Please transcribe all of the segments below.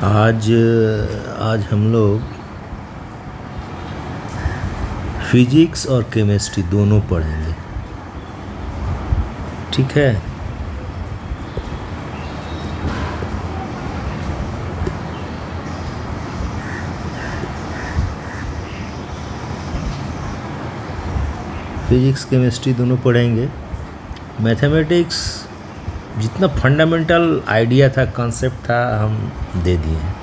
आज आज हम लोग फिजिक्स और केमिस्ट्री दोनों पढ़ेंगे। ठीक है। फिजिक्स केमिस्ट्री दोनों पढ़ेंगे। मैथमेटिक्स जितना फंडामेंटल आइडिया था, कॉन्सेप्ट था, हम दे दिए हैं।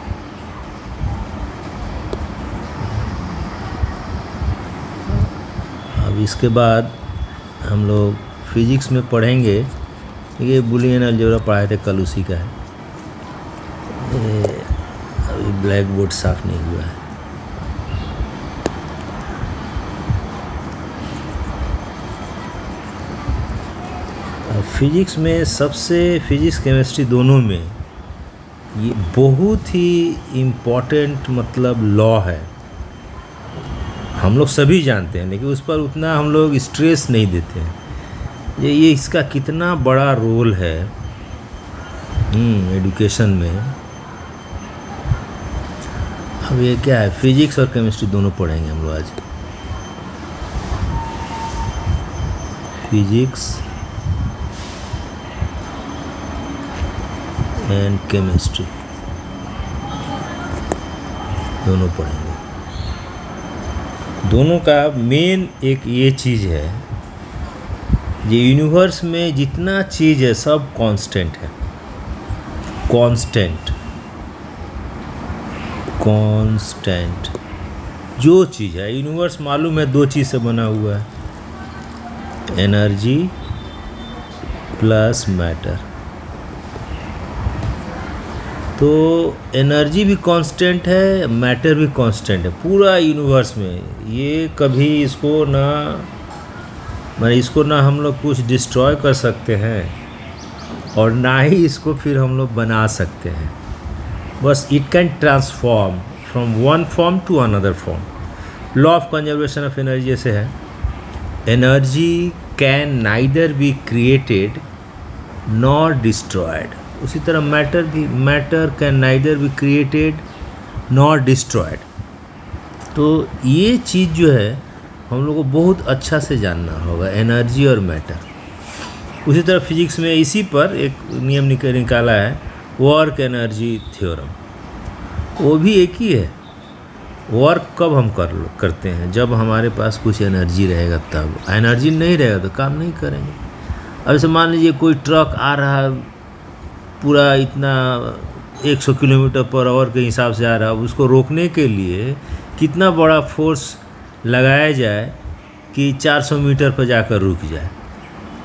अब इसके बाद हम लोग फिजिक्स में पढ़ेंगे। ये बुलियन अलजेब्रा पढ़ाए थे, कल उसी का है। अभी ब्लैक बोर्ड साफ नहीं हुआ है। फिजिक्स में सबसे, फिजिक्स केमिस्ट्री दोनों में ये बहुत ही इम्पोर्टेंट मतलब लॉ है। हम लोग सभी जानते हैं, लेकिन उस पर उतना हम लोग स्ट्रेस नहीं देते हैं। ये इसका कितना बड़ा रोल है एजुकेशन में। अब ये क्या है, फिजिक्स और केमिस्ट्री दोनों पढ़ेंगे हम लोग आज। फिजिक्स एंड केमिस्ट्री दोनों पढ़ेंगे। दोनों का मेन एक ये चीज़ है, ये यूनिवर्स में जितना चीज़ है सब कांस्टेंट है। कांस्टेंट जो चीज़ है, यूनिवर्स मालूम है दो चीज़ से बना हुआ है, एनर्जी प्लस मैटर। तो एनर्जी भी कांस्टेंट है, मैटर भी कांस्टेंट है पूरा यूनिवर्स में। ये कभी इसको ना हम लोग कुछ डिस्ट्रॉय कर सकते हैं और ना ही इसको फिर हम लोग बना सकते हैं। बस it can transform from one form to another form. Law of conservation of energy ऐसे है, energy can neither be created nor destroyed. उसी तरह matter can neither be created nor destroyed. तो ये चीज़ जो है हम लोग को बहुत अच्छा से जानना होगा, एनर्जी और मैटर। उसी तरह फिजिक्स में इसी पर एक नियम निकाला है, वर्क एनर्जी थ्योरम। वो भी एक ही है। वर्क कब हम करते हैं, जब हमारे पास कुछ एनर्जी रहेगा तब। एनर्जी नहीं रहेगा तो काम नहीं करेंगे। अब जैसे मान लीजिए कोई ट्रक आ रहा है, पूरा इतना 100 किलोमीटर पर आवर के हिसाब से आ रहा है, उसको रोकने के लिए कितना बड़ा फोर्स लगाया जाए कि 400 मीटर पर जाकर रुक जाए।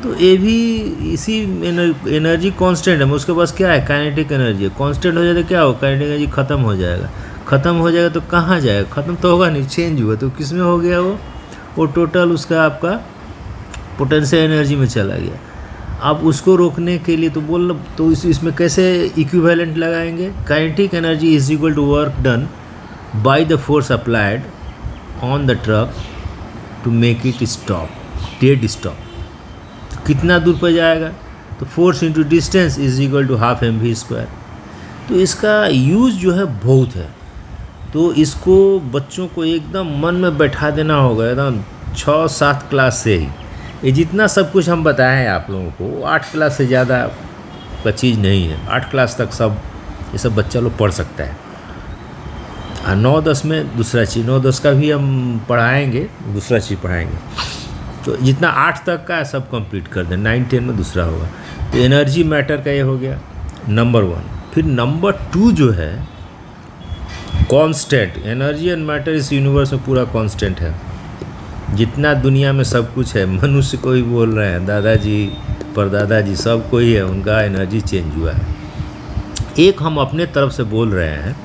तो ये भी इसी एनर्जी कांस्टेंट है। उसके पास क्या है, काइनेटिक एनर्जी है। कांस्टेंट हो जाए तो क्या हो, काइनेटिक एनर्जी ख़त्म हो जाएगा। ख़त्म हो जाएगा तो कहाँ जाएगा, ख़त्म तो होगा नहीं, चेंज हुआ तो किस में हो गया, वो टोटल उसका आपका पोटेंशियल एनर्जी में चला गया। अब उसको रोकने के लिए तो इसमें कैसे इक्विवेलेंट लगाएंगे, kinetic energy is equal to work done by the force applied on the truck to make it stop, dead stop. कितना दूर पर जाएगा, तो force into distance is equal to half mv²। तो इसका यूज़ जो है बहुत है। तो इसको बच्चों को एकदम मन में बैठा देना होगा, एकदम 6-7 क्लास से ही। ये जितना सब कुछ हम बताए हैं आप लोगों को, 8 क्लास से ज़्यादा का चीज़ नहीं है। 8 क्लास तक ये सब बच्चा लोग पढ़ सकता है। और 9-10 में दूसरा चीज़, 9-10 का भी हम पढ़ाएंगे, दूसरा चीज़ पढ़ाएंगे। तो जितना 8 तक का है सब कंप्लीट कर दें, 9-10 में दूसरा होगा। तो एनर्जी मैटर का ये हो गया नंबर 1। फिर नंबर 2 जो है कांस्टेंट। एनर्जी एंड मैटर इस यूनिवर्स में पूरा कांस्टेंट है। जितना दुनिया में सब कुछ है, मनुष्य को ही बोल रहे हैं, दादाजी परदादाजी सब कोई है, उनका एनर्जी चेंज हुआ है। एक हम अपने तरफ से बोल रहे हैं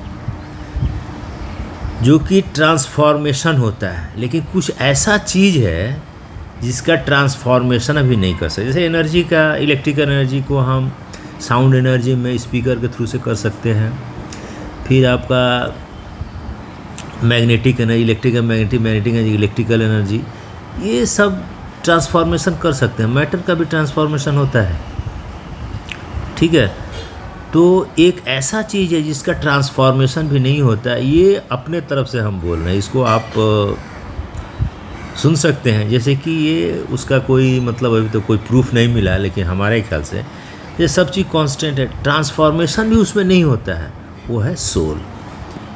जो कि ट्रांसफॉर्मेशन होता है, लेकिन कुछ ऐसा चीज़ है जिसका ट्रांसफॉर्मेशन अभी नहीं कर सकते। जैसे एनर्जी का, इलेक्ट्रिकल एनर्जी को हम साउंड एनर्जी में स्पीकर के थ्रू से कर सकते हैं। फिर आपका magnetic energy, magnetic energy, electrical energy, ये सब ट्रांसफॉर्मेशन कर सकते हैं। मैटर का भी ट्रांसफॉर्मेशन होता है, ठीक है। तो एक ऐसा चीज़ है जिसका ट्रांसफॉर्मेशन भी नहीं होता है, ये अपने तरफ से हम बोल रहे हैं, इसको आप सुन सकते हैं। जैसे कि ये उसका कोई मतलब अभी तो कोई प्रूफ नहीं मिला है, लेकिन हमारे ख्याल से ये सब चीज़ कांस्टेंट है, ट्रांसफॉर्मेशन भी उसमें नहीं होता है, वो है सोल,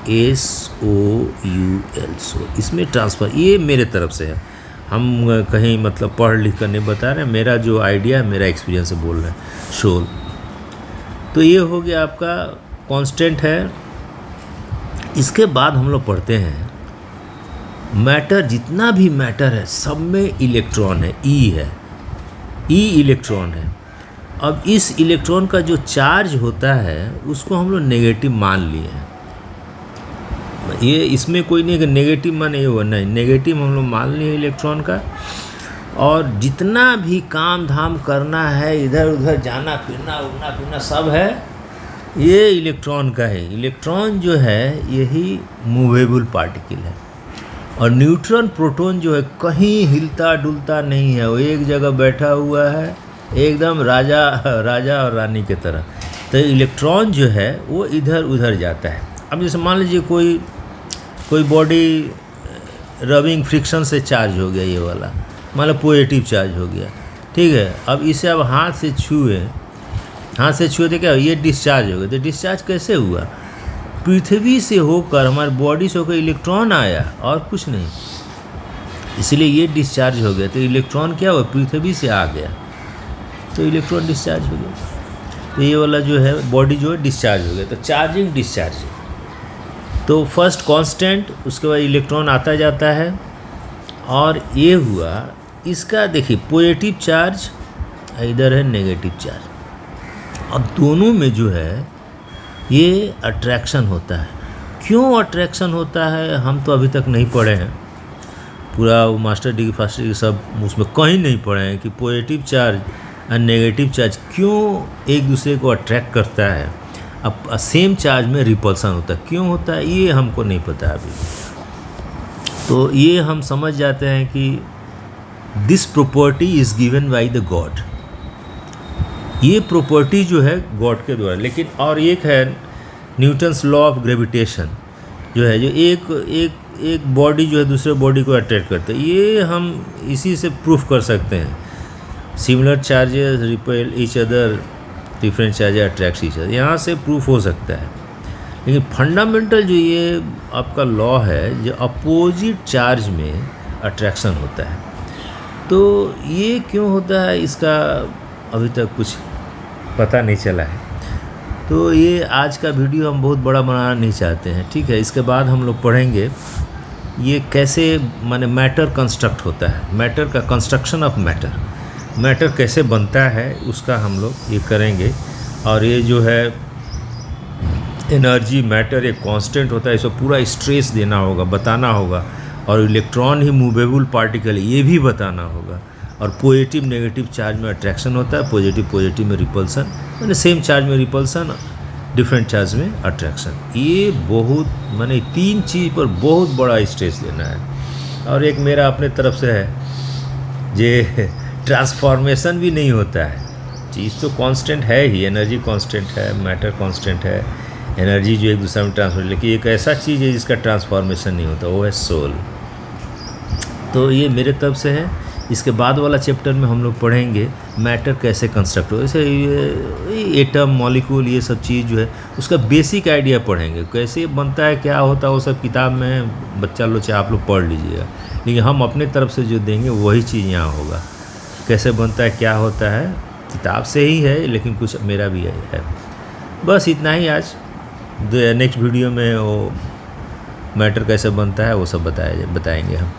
SOUL सोल। इसमें ट्रांसफर, ये मेरे तरफ से है, हम कहीं मतलब पढ़ लिख कर नहीं बता रहे हैं, मेरा जो आइडिया है, मेरा एक्सपीरियंस से बोल रहे हैं, सोल। तो ये हो गया आपका कांस्टेंट है। इसके बाद हम लोग पढ़ते हैं मैटर, जितना भी मैटर है सब में इलेक्ट्रॉन है, ई इलेक्ट्रॉन है। अब इस इलेक्ट्रॉन का जो चार्ज होता है उसको हम लोग नेगेटिव मान लिए हैं। ये इसमें कोई नहीं कि नेगेटिव माने ये हुआ, नहीं, नेगेटिव हम लोग मान लिए इलेक्ट्रॉन का। और जितना भी काम धाम करना है, इधर उधर जाना फिरना उड़ना फिरना सब है, ये इलेक्ट्रॉन का है। इलेक्ट्रॉन जो है यही मूवेबल पार्टिकल है। और न्यूट्रॉन प्रोटॉन जो है कहीं हिलता डुलता नहीं है, वो एक जगह बैठा हुआ है एकदम राजा और रानी की तरह। तो इलेक्ट्रॉन जो है वो इधर उधर जाता है। अब जैसे मान लीजिए कोई बॉडी रबिंग फ्रिक्शन से चार्ज हो गया, ये वाला मतलब पॉजिटिव चार्ज हो गया, ठीक है। अब इसे अब हाथ से छुए तो क्या ये डिस्चार्ज हो गया। तो डिस्चार्ज कैसे हुआ? पृथ्वी से होकर, हमारे बॉडी से होकर इलेक्ट्रॉन आया और कुछ नहीं, इसलिए ये डिस्चार्ज हो गया। तो इलेक्ट्रॉन क्या हुआ? पृथ्वी से आ गया, तो इलेक्ट्रॉन डिस्चार्ज हो गया। तो ये वाला जो है बॉडी जो है डिस्चार्ज हो गया। तो चार्जिंग डिस्चार्जिंग, तो फर्स्ट कांस्टेंट, उसके बाद इलेक्ट्रॉन आता जाता है। और ये हुआ इसका, देखिए पॉजिटिव चार्ज, इधर है नेगेटिव चार्ज। अब दोनों में जो है ये अट्रैक्शन होता है। क्यों अट्रैक्शन होता है हम तो अभी तक नहीं पढ़े हैं, पूरा मास्टर डिग्री फर्स्ट डिग्री सब उसमें कहीं नहीं पढ़े हैं कि पॉजिटिव चार्ज और नेगेटिव चार्ज क्यों एक दूसरे को अट्रैक्ट करता है। अब सेम चार्ज में रिपल्सन होता है, क्यों होता है ये हमको नहीं पता अभी। तो ये हम समझ जाते हैं कि this property is given by the God, ये प्रॉपर्टी जो है गॉड के द्वारा। लेकिन और एक है न्यूटन्स लॉ ऑफ ग्रेविटेशन जो है, जो एक बॉडी जो है दूसरे बॉडी को अट्रैक्ट करता है, ये हम इसी से प्रूफ कर सकते हैं। Similar charges repel each other, different charges attract each other, यहाँ से प्रूफ हो सकता है। लेकिन फंडामेंटल जो ये आपका लॉ है, जो अपोजिट चार्ज में अट्रैक्शन होता है, तो ये क्यों होता है इसका अभी तक कुछ पता नहीं चला है। तो ये आज का वीडियो हम बहुत बड़ा बनाना नहीं चाहते हैं, ठीक है। इसके बाद हम लोग पढ़ेंगे ये कैसे माने मैटर कंस्ट्रक्ट होता है, मैटर का कंस्ट्रक्शन ऑफ मैटर कैसे बनता है उसका हम लोग ये करेंगे। और ये जो है एनर्जी मैटर एक कांस्टेंट होता है, इसको पूरा स्ट्रेस देना होगा, बताना होगा। और इलेक्ट्रॉन ही मूवेबल पार्टिकल है, ये भी बताना होगा। और पॉजिटिव नेगेटिव चार्ज में अट्रैक्शन होता है, पॉजिटिव में रिपल्सन, मैंने सेम चार्ज में रिपल्सन, डिफरेंट चार्ज में अट्रैक्शन। ये बहुत मैंने तीन चीज़ पर बहुत बड़ा स्ट्रेस देना है। और एक मेरा अपने तरफ से है, जे ट्रांसफॉर्मेशन भी नहीं होता है, चीज़ तो कांस्टेंट है ही, एनर्जी कांस्टेंट है, मैटर कांस्टेंट है, एनर्जी जो एक दूसरे में ट्रांसफर, लेकिन एक ऐसा चीज़ है जिसका ट्रांसफॉर्मेशन नहीं होता, वो है सोल। तो ये मेरे तरफ से है। इसके बाद वाला चैप्टर में हम लोग पढ़ेंगे मैटर कैसे कंस्ट्रक्ट हो, जैसे एटम मॉलिक्यूल ये सब चीज़ जो है उसका बेसिक आइडिया पढ़ेंगे, कैसे बनता है क्या होता है, वो सब किताब में बच्चा लोग चाहे आप लोग पढ़ लीजिएगा। लेकिन हम अपने तरफ से जो देंगे वही चीज़ यहाँ होगा, कैसे बनता है क्या होता है किताब से ही है, लेकिन कुछ मेरा भी है। बस इतना ही आज। नेक्स्ट वीडियो में वो मैटर कैसे बनता है वो सब बताएंगे हम।